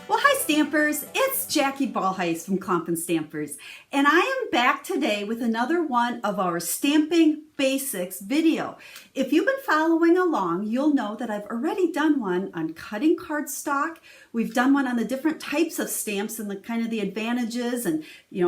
Well, hi Stampers, it's Jackie Bolhuis from Stampers, and I am back today with another one of our Stamping Basics video. If you've been following along, you'll know that I've already done one on cutting cardstock. We've done one on the different types of stamps and the kind of the advantages and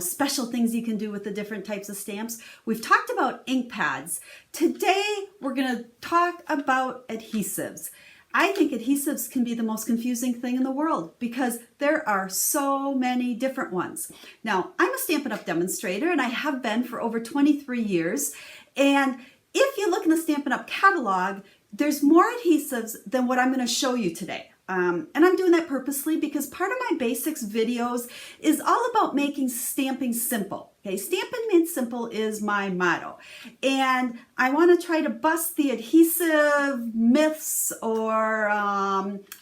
special things you can do with the different types of stamps. We've talked about ink pads. Today we're going to talk about adhesives. I think adhesives can be the most confusing thing in the world because there are so many different ones. Now, I'm a Stampin' Up! Demonstrator and I have been for over 23 years. And if you look in the Stampin' Up! Catalog, there's more adhesives than what I'm going to show you today. And I'm doing that purposely because part of my basics videos is all about making stamping simple. Okay, Stampin' Made Simple is my motto. And I want to try to bust the adhesive myths or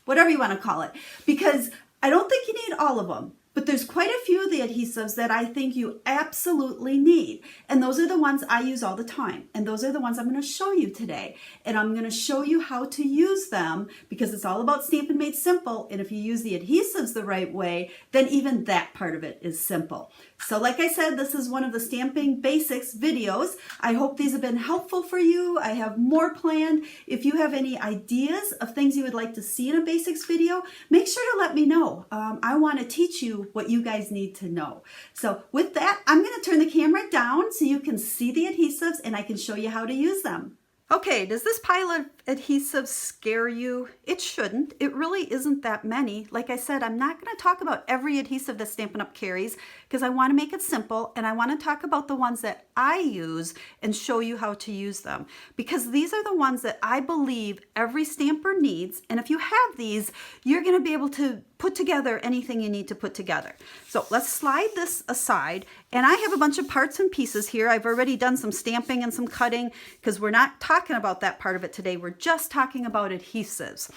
whatever you want to call it, because I don't think you need all of them. But there's quite a few of the adhesives that I think you absolutely need. And those are the ones I use all the time. And those are the ones I'm going to show you today. And I'm going to show you how to use them because it's all about Stampin' Made Simple. And if you use the adhesives the right way, then even that part of it is simple. So like I said, this is one of the Stamping Basics videos. I hope these have been helpful for you. I have more planned. If you have any ideas of things you would like to see in a basics video, make sure to let me know. I want to teach you what you guys need to know. So with that, I'm going to turn the camera down so you can see the adhesives and I can show you how to use them. Okay, does this pile of adhesives scare you? It shouldn't. It really isn't that many. Like I said, I'm not going to talk about every adhesive that Stampin' Up! Carries because I want to make it simple and I want to talk about the ones that I use and show you how to use them because these are the ones that I believe every stamper needs, and if you have these, you're going to be able to put together anything you need to put together. So let's slide this aside, and I have a bunch of parts and pieces here. I've already done some stamping and some cutting because we're not talking about that part of it today. We're just talking about adhesives.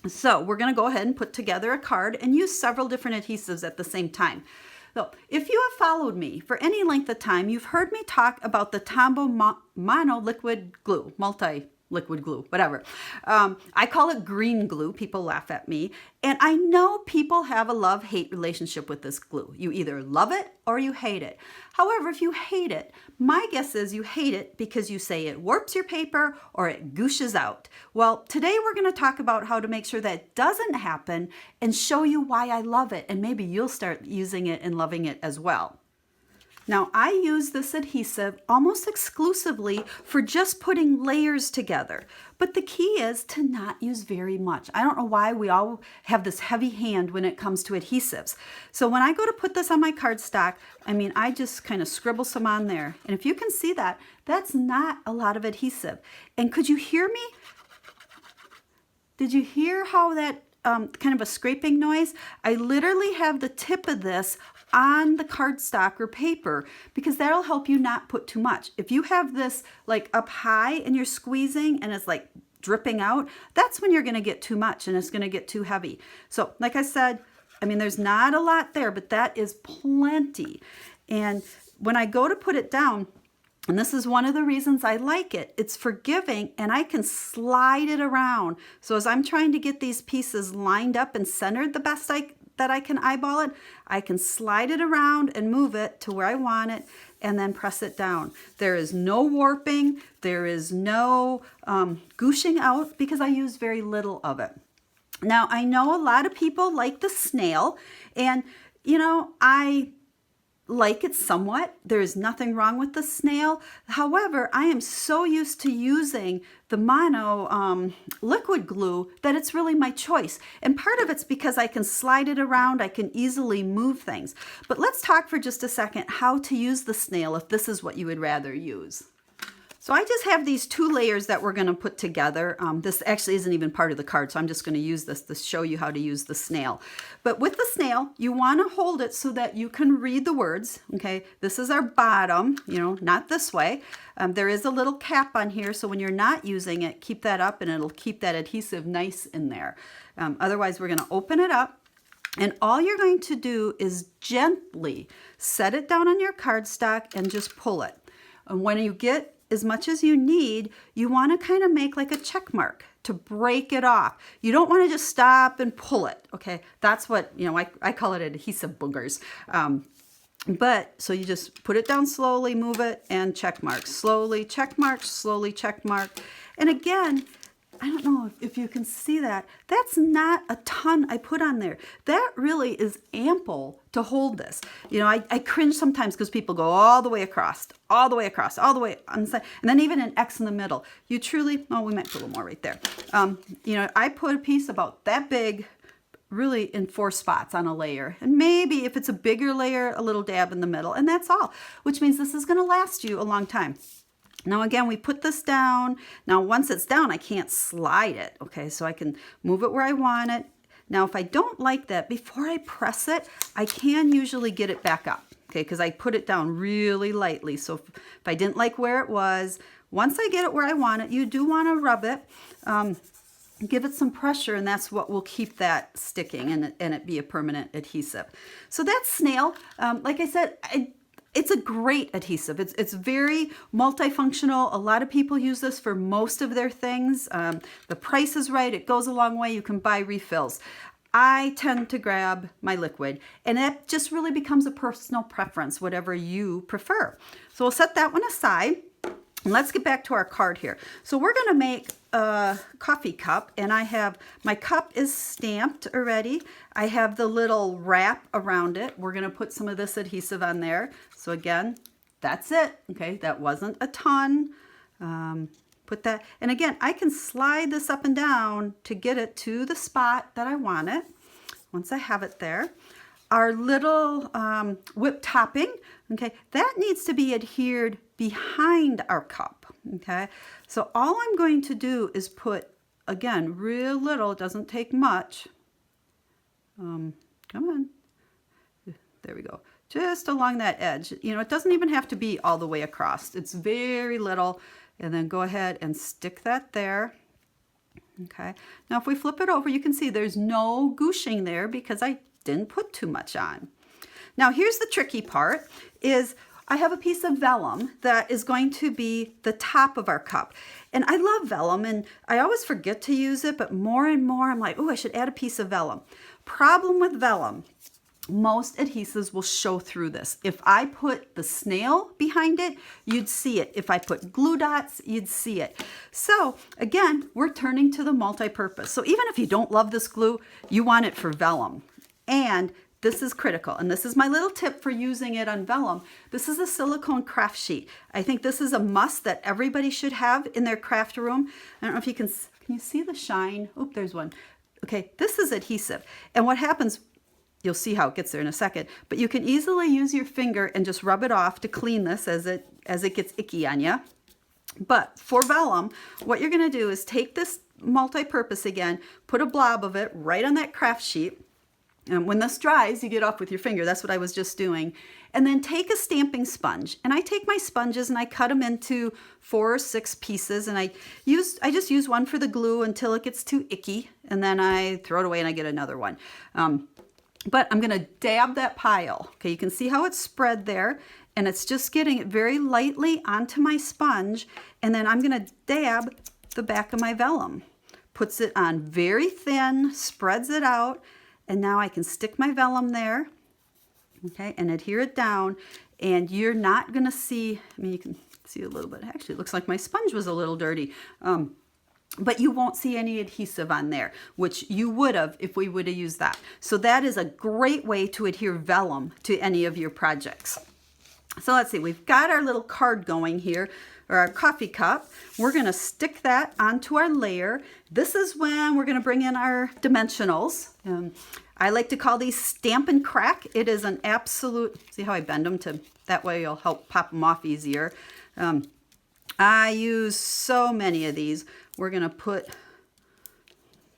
So we're going to go ahead and put together a card and use several different adhesives at the same time. So if you have followed me for any length of time, you've heard me talk about the Tombow Mono Liquid Glue, multi-liquid glue, whatever. I call it green glue. People laugh at me. And I know people have a love-hate relationship with this glue. You either love it or you hate it. However, if you hate it, my guess is you hate it because you say it warps your paper or it gooshes out. Well, today we're going to talk about how to make sure that doesn't happen and show you why I love it. And maybe you'll start using it and loving it as well. Now, I use this adhesive almost exclusively for just putting layers together, but the key is to not use very much. I don't know why we all have this heavy hand when it comes to adhesives. So when I go to put this on my cardstock, I just kind of scribble some on there. And if you can see that, that's not a lot of adhesive. And could you hear me? Did you hear how that kind of a scraping noise? I literally have the tip of this on the cardstock or paper because that'll help you not put too much. If you have this like up high and you're squeezing and it's like dripping out, that's when you're going to get too much and it's going to get too heavy. So like I said, there's not a lot there, but that is plenty. And when I go to put it down, and this is one of the reasons I like it, it's forgiving and I can slide it around. So as I'm trying to get these pieces lined up and centered the best that I can eyeball it, I can slide it around and move it to where I want it and then press it down. There is no warping, there is no gooshing out because I use very little of it. Now, I know a lot of people like the snail, and I like it somewhat. There is nothing wrong with the snail. However, I am so used to using the mono liquid glue that it's really my choice. And part of it's because I can slide it around, I can easily move things. But let's talk for just a second how to use the snail if this is what you would rather use. So I just have these two layers that we're going to put together. This actually isn't even part of the card, so I'm just going to use this to show you how to use the snail. But with the snail, you want to hold it so that you can read the words. Okay, this is our bottom, not this way. There is a little cap on here, so when you're not using it, keep that up and it'll keep that adhesive nice in there. Otherwise, we're going to open it up. And all you're going to do is gently set it down on your cardstock and just pull it. And when you get as much as you need, you want to kind of make like a check mark to break it off. You don't want to just stop and pull it, okay? That's what, you know, I call it adhesive boogers. But so you just put it down slowly, move it, and check mark. Slowly check mark, slowly check mark. And again, I don't know if you can see that. That's not a ton I put on there. That really is ample to hold this. You know, I cringe sometimes because people go all the way across, all the way across, all the way on the side, and then even an X in the middle. You truly, oh, we might put a little more right there. You know, I put a piece about that big, really in 4 spots on a layer. And maybe if it's a bigger layer, a little dab in the middle, and that's all, which means this is going to last you a long time. Now again, we put this down. Now once it's down, I can't slide it, okay? So I can move it where I want it. Now if I don't like that, before I press it, I can usually get it back up, okay? Because I put it down really lightly. So if I didn't like where it was, once I get it where I want it, you do want to rub it. Give it some pressure, and that's what will keep that sticking and it be a permanent adhesive. So that's Snail. Like I said, it's a great adhesive. It's very multifunctional. A lot of people use this for most of their things. The price is right. It goes a long way. You can buy refills. I tend to grab my liquid, and that just really becomes a personal preference, whatever you prefer. So we'll set that one aside. And let's get back to our card here. So we're going to make a coffee cup, and I have, my cup is stamped already. I have the little wrap around it. We're going to put some of this adhesive on there. So again, that's it. Okay, that wasn't a ton. Put that, and again, I can slide this up and down to get it to the spot that I want it. Once I have it there, our little whipped topping, okay, that needs to be adhered behind our cup, okay? So all I'm going to do is put, again, real little, it doesn't take much. Come on. There we go. Just along that edge. You know, it doesn't even have to be all the way across. It's very little. And then go ahead and stick that there. Okay. Now if we flip it over, you can see there's no gooshing there because I didn't put too much on. Now here's the tricky part is I have a piece of vellum that is going to be the top of our cup. And I love vellum, and I always forget to use it, but more and more I'm like, oh, I should add a piece of vellum. Problem with vellum, most adhesives will show through this. If I put the snail behind it, you'd see it. If I put glue dots, you'd see it. So again, we're turning to the multi-purpose. So even if you don't love this glue, you want it for vellum. And this is critical, and this is my little tip for using it on vellum. This is a silicone craft sheet. I think this is a must that everybody should have in their craft room. I don't know if you can you see the shine? Oop, there's one. Okay, this is adhesive. And what happens, you'll see how it gets there in a second, but you can easily use your finger and just rub it off to clean this as it gets icky on you. But for vellum, what you're gonna do is take this multi-purpose again, put a blob of it right on that craft sheet. And when this dries, you get off with your finger. That's what I was just doing. And then take a stamping sponge. And I take my sponges and I cut them into 4 or 6 pieces. And I just use one for the glue until it gets too icky. And then I throw it away and I get another one. But I'm going to dab that pile. Okay, you can see how it's spread there. And it's just getting it very lightly onto my sponge. And then I'm going to dab the back of my vellum. Puts it on very thin, spreads it out. And now I can stick my vellum there, okay, and adhere it down. And you're not going to see, I mean, you can see a little bit. Actually, it looks like my sponge was a little dirty. But you won't see any adhesive on there, which you would have if we would have used that. So that is a great way to adhere vellum to any of your projects. So let's see, we've got our little card going here, or our coffee cup. We're going to stick that onto our layer. This is when we're going to bring in our dimensionals. I like to call these stamp and crack. It is an absolute, see how I bend them to, that way you'll help pop them off easier. I use so many of these. We're going to put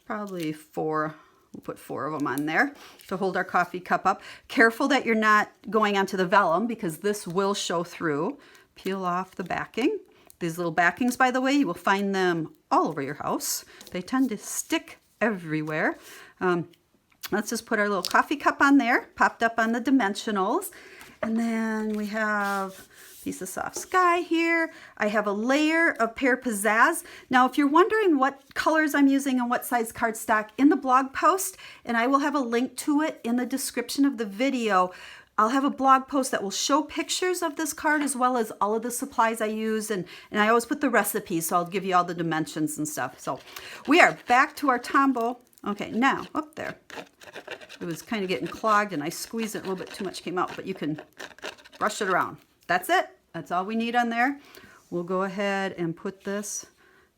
probably 4. We'll put 4 of them on there to hold our coffee cup up. Careful that you're not going onto the vellum because this will show through. Peel off the backing. These little backings, by the way, you will find them all over your house. They tend to stick everywhere. Let's just put our little coffee cup on there, popped up on the dimensionals. And then we have piece of soft sky here. I have a layer of Pear Pizzazz. Now, if you're wondering what colors I'm using and what size cardstock, in the blog post, and I will have a link to it in the description of the video, I'll have a blog post that will show pictures of this card as well as all of the supplies I use, and I always put the recipes, so I'll give you all the dimensions and stuff. So we are back to our Tombow. Okay, now, up there. It was kind of getting clogged and I squeezed it, a little bit too much came out, but you can brush it around. That's it. That's all we need on there. We'll go ahead and put this,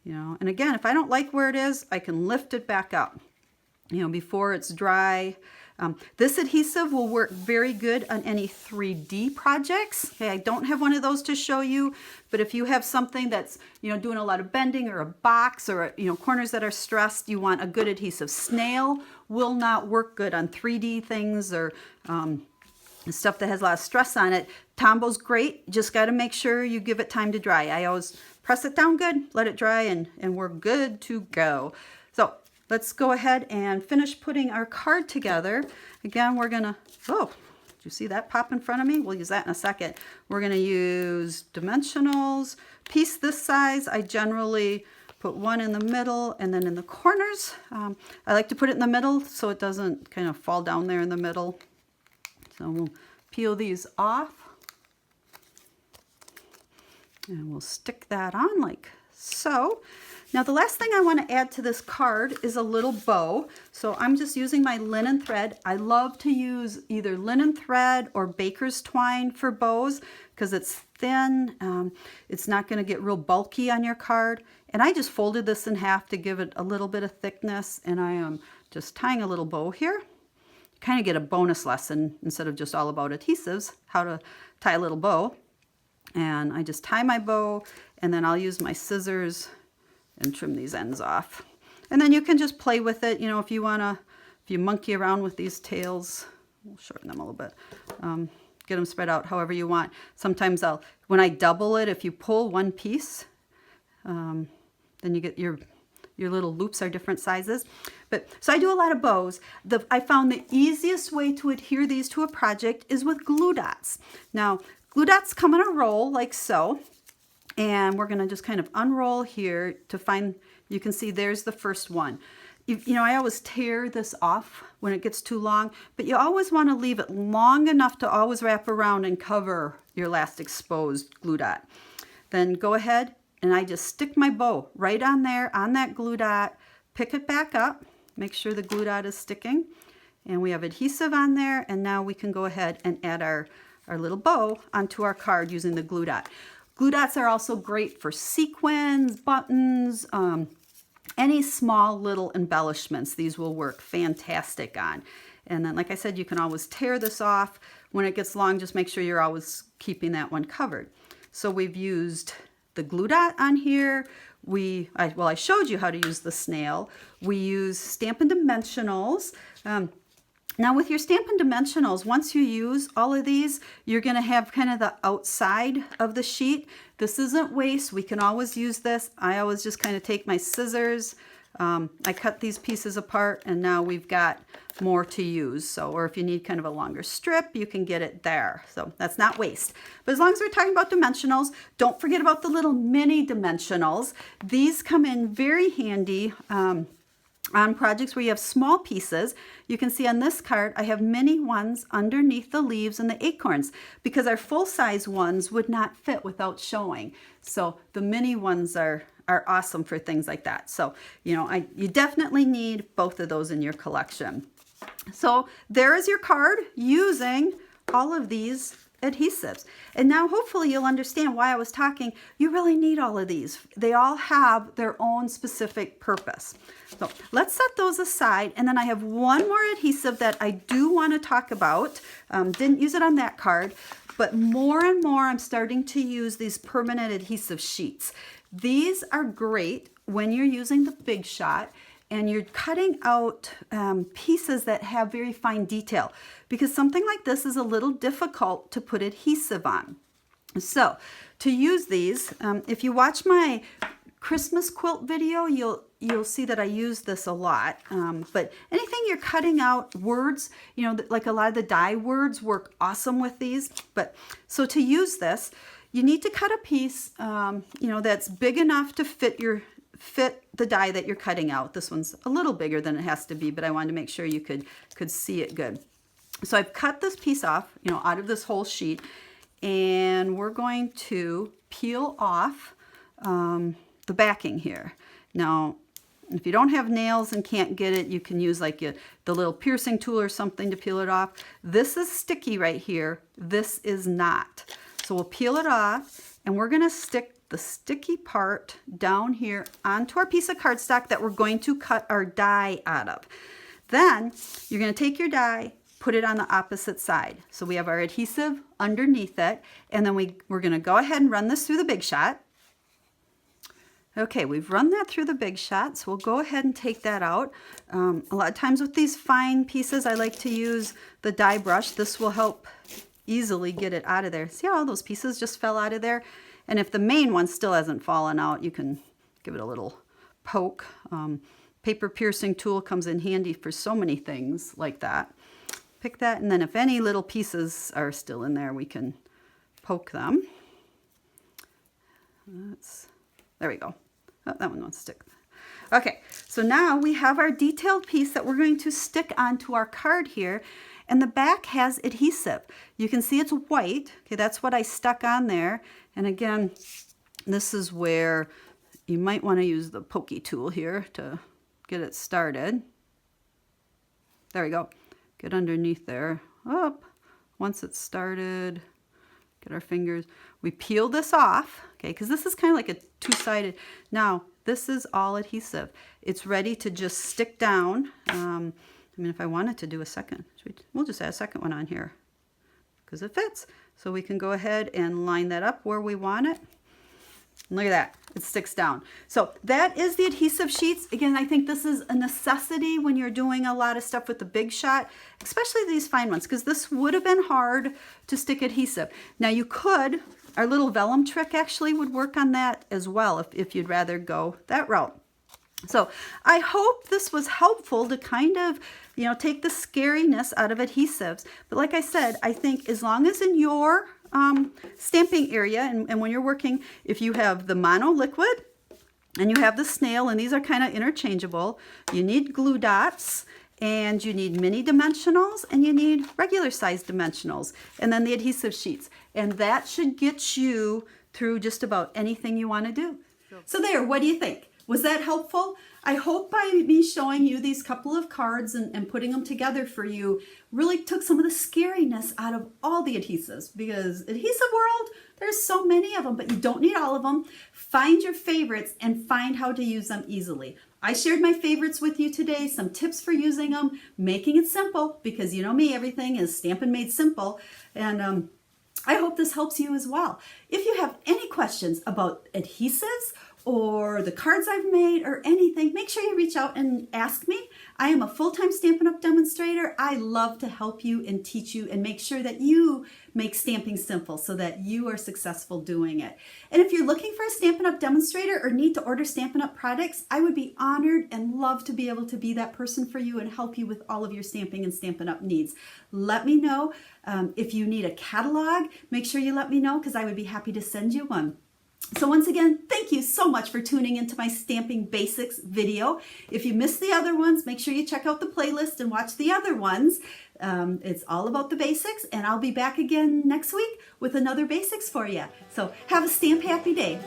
and again, if I don't like where it is, I can lift it back up, before it's dry. This adhesive will work very good on any 3D projects. Okay, I don't have one of those to show you, but if you have something that's, doing a lot of bending, or a box, or, corners that are stressed, you want a good adhesive. Snail will not work good on 3D things, or stuff that has a lot of stress on it. Tombow's great, just got to make sure you give it time to dry. I always press it down good, let it dry, and we're good to go. So let's go ahead and finish putting our card together. Again, we're gonna, did you see that pop in front of me? We'll use that in a second. We're gonna use dimensionals. Piece this size, I generally put one in the middle and then in the corners. I like to put it in the middle so it doesn't kind of fall down there in the middle. So we'll peel these off. And we'll stick that on like so. Now the last thing I want to add to this card is a little bow. So I'm just using my linen thread. I love to use either linen thread or baker's twine for bows because it's thin. It's not going to get real bulky on your card. And I just folded this in half to give it a little bit of thickness. And I am just tying a little bow here. You kind of get a bonus lesson instead of just all about adhesives, how to tie a little bow. And I just tie my bow, and then I'll use my scissors and trim these ends off. And then you can just play with it, if you monkey around with these tails. We'll shorten them a little bit. Get them spread out however you want. Sometimes when I double it, if you pull one piece, then you get your little loops are different sizes. So I do a lot of bows. I found the easiest way to adhere these to a project is with glue dots. Now, glue dots come in a roll like so. And we're going to just kind of unroll here to find, you can see there's the first one. I always tear this off when it gets too long, but you always want to leave it long enough to always wrap around and cover your last exposed glue dot. Then go ahead and I just stick my bow right on there, on that glue dot, pick it back up, make sure the glue dot is sticking, and we have adhesive on there, and now we can go ahead and add our little bow onto our card using the glue dot. Glue dots are also great for sequins, buttons, any small little embellishments. These will work fantastic on. And then, like I said, you can always tear this off. When it gets long, just make sure you're always keeping that one covered. So we've used the glue dot on here. I showed you how to use the snail. We use Stampin Dimensionals. Now with your Stampin Dimensionals, once you use all of these, you're going to have kind of the outside of the sheet. This isn't waste. We can always use this. I always just kind of take my scissors. I cut these pieces apart, and now we've got more to use. Or if you need kind of a longer strip, you can get it there. So that's not waste. But as long as we're talking about dimensionals, don't forget about the little mini dimensionals. These come in very handy on projects where you have small pieces. You can see on this card, I have mini ones underneath the leaves and the acorns because our full-size ones would not fit without showing. So the mini ones are awesome for things like that. So, you definitely need both of those in your collection. So there is your card using all of these adhesives. And now hopefully you'll understand why I was talking. You really need all of these. They all have their own specific purpose. So let's set those aside. And then I have one more adhesive that I do want to talk about. Didn't use it on that card, but more and more I'm starting to use these permanent adhesive sheets. These are great when you're using the Big Shot and you're cutting out pieces that have very fine detail, because something like this is a little difficult to put adhesive on. So to use these, if you watch my Christmas quilt video, you'll see that I use this a lot. But anything you're cutting out, words, like a lot of the die words work awesome with these. So to use this, you need to cut a piece, you know, that's big enough to fit the die that you're cutting out. This one's a little bigger than it has to be, but I wanted to make sure you could see it good. So I've cut this piece off, you know, out of this whole sheet, and we're going to peel off the backing here. Now, if you don't have nails and can't get it, you can use like the little piercing tool or something to peel it off. This is sticky right here. This is not. So we'll peel it off, and we're going to stick the sticky part down here onto our piece of cardstock that we're going to cut our die out of. Then you're going to take your die, put it on the opposite side. So we have our adhesive underneath it, and then we're going to go ahead and run this through the Big Shot. Okay, we've run that through the Big Shot, so we'll go ahead and take that out. A lot of times with these fine pieces, I like to use the die brush. This will help easily get it out of there. See how all those pieces just fell out of there? And if the main one still hasn't fallen out, you can give it a little poke. Paper piercing tool comes in handy for so many things like that. Pick that, and then if any little pieces are still in there, we can poke them. There we go. Oh, that one won't stick. Okay, so now we have our detailed piece that we're going to stick onto our card here, and the back has adhesive. You can see it's white. Okay, that's what I stuck on there. And again, this is where you might want to use the pokey tool here to get it started. There we go. Get underneath there. Up. Once it's started, get our fingers. We peel this off, okay, because this is kind of like a two-sided. Now, this is all adhesive. It's ready to just stick down. I mean, if I wanted to do a second, we'll just add a second one on here because it fits. So we can go ahead and line that up where we want it. And look at that, it sticks down. So that is the adhesive sheets. Again, I think this is a necessity when you're doing a lot of stuff with the Big Shot, especially these fine ones, because this would have been hard to stick adhesive. Now you could, our little vellum trick actually would work on that as well if you'd rather go that route. So I hope this was helpful to kind of, you know, take the scariness out of adhesives. But like I said, I think as long as in your stamping area and when you're working, if you have the mono liquid and you have the snail, and these are kind of interchangeable, you need glue dots, and you need mini dimensionals, and you need regular size dimensionals, and then the adhesive sheets. And that should get you through just about anything you want to do. So there, what do you think? Was that helpful? I hope by me showing you these couple of cards and putting them together for you really took some of the scariness out of all the adhesives, because adhesive world, there's so many of them, but you don't need all of them. Find your favorites and find how to use them easily. I shared my favorites with you today, some tips for using them, making it simple, because you know me, everything is Stampin' Made Simple. And I hope this helps you as well. If you have any questions about adhesives or the cards I've made or anything, make sure you reach out and ask me. I am a full-time Stampin' Up! Demonstrator. I love to help you and teach you and make sure that you make stamping simple so that you are successful doing it. And if you're looking for a Stampin' Up! Demonstrator or need to order Stampin' Up! Products, I would be honored and love to be able to be that person for you and help you with all of your stamping and Stampin' Up! Needs. Let me know. If you need a catalog, make sure you let me know, because I would be happy to send you one. So once again, thank you so much for tuning into my Stamping Basics video. If you missed the other ones, make sure you check out the playlist and watch the other ones. It's all about the basics, and I'll be back again next week with another basics for you. So have a stamp happy day.